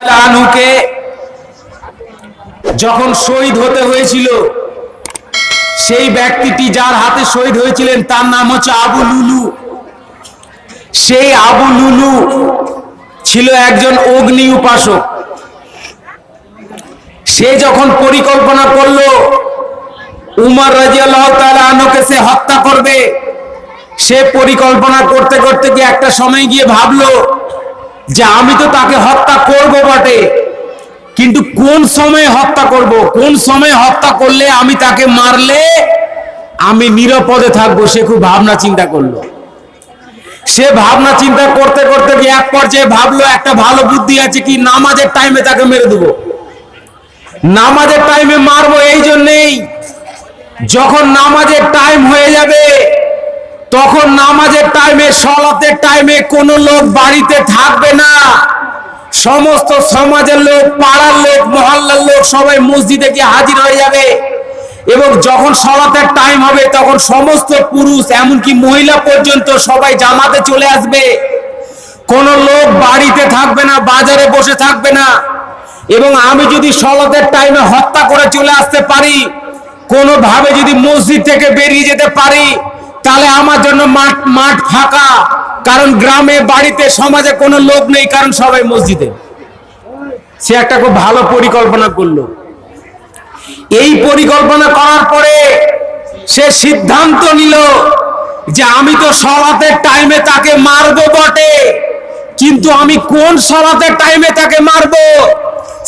আনুকে যখন শহীদ হতে হয়েছিল, সেই ব্যক্তিটি যার হাতে শহীদ হয়েছিলেন তার নাম হচ্ছে আবু লুলু। সেই আবু লুলু ছিল একজন অগ্নি উপাসক। সে যখন পরিকল্পনা করলো উমর রাদিয়াল্লাহু তাআলা আনহুকে সে হত্যা করবে, সে পরিকল্পনা করতে করতে গিয়ে একটা সময় গিয়ে ভাবলো যে আমি তো তাকে হত্যা করব বটে, কিন্তু কোন সময়ে হত্যা করব, কোন সময়ে হত্যা করলে আমি তাকে মারলে আমি নিরাপদে থাকবো। সে খুব ভাবনা চিন্তা করলো। সে ভাবনা চিন্তা করতে করতে গিয়ে এক পর্যায়ে ভাবলো একটা ভালো বুদ্ধি আছে, কি নামাজের টাইমে তাকে মেরে দেবো। নামাজের টাইমে মারবো এই জন্যেই, যখন নামাজের টাইম হয়ে যাবে তখন নামাজের টাইমে, সলাতের টাইমে কোনো লোক বাড়িতে থাকবে না। সমস্ত সমাজের লোক, পাড়ার লোক, মহল্লার লোক সবাই মসজিদে গিয়ে হাজির হয়ে যাবে, এবং যখন সলাতের টাইম হবে তখন সমস্ত পুরুষ এমনকি মহিলা পর্যন্ত সবাই জামাতে চলে আসবে। কোনো লোক বাড়িতে থাকবে না, বাজারে বসে থাকবে না। এবং আমি যদি সলাতের টাইমে হত্যা করে চলে আসতে পারি, কোনোভাবে যদি মসজিদ থেকে বেরিয়ে যেতে পারি, তাহলে আমার জন্য মাঠ ফাঁকা, কারণ গ্রামে বাড়িতে সমাজে কোনো লোক নেই, কারণ সবাই মসজিদে। সে একটা খুব ভালো পরিকল্পনা করলো। এই পরিকল্পনা করার পরে সে সিদ্ধান্ত নিল যে আমি তো সলাতের টাইমে তাকে মারবো বটে, কিন্তু আমি কোন সলাতের টাইমে তাকে মারবো।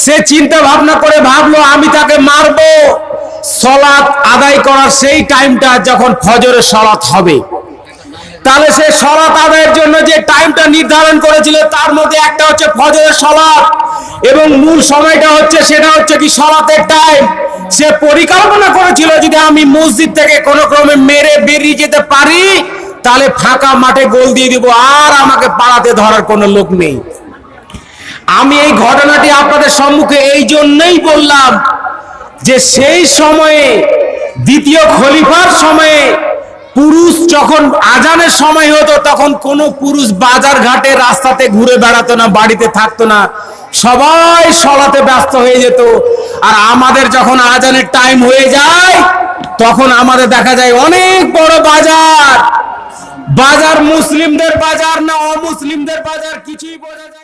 সে চিন্তা ভাবনা করে ভাবলো আমি তাকে মারবো সলাত আদায় করার সেই টাইমটা যখন ফজরের সলাত হবে। তাহলে সে সলাত আদায়ের জন্য যে টাইমটা নির্ধারণ করেছিল তার মধ্যে একটা হচ্ছে ফজরের সলাত, এবং মূল সময়টা হচ্ছে সেটা হচ্ছে কি সলাতের টাইম। সে পরিকল্পনা করেছিল যদি আমি মসজিদ থেকে কোনো ক্রমে মেরে বেরিয়ে যেতে পারি, তাহলে ফাঁকা মাঠে গোল দিয়ে দিব, আর আমাকে পালাতে ধরার কোনো লোক নেই। আমি এই ঘটনাটি আপনাদের সম্মুখে এই জন্যই বললাম যে সেই সময়ে, দ্বিতীয় খলিফার সময়ে, পুরুষ যখন আজানের সময় হতো তখন কোনো পুরুষ বাজার ঘাটে রাস্তাতে ঘুরে বেড়াতো না, বাড়িতে থাকতো না, সবাই সলাতে ব্যস্ত হয়ে যেত। আর আমাদের যখন আজানের টাইম হয়ে যায় তখন আমাদের দেখা যায় অনেক বড় বাজার, মুসলিমদের বাজার না অমুসলিমদের বাজার কিছুই বোঝা যায়।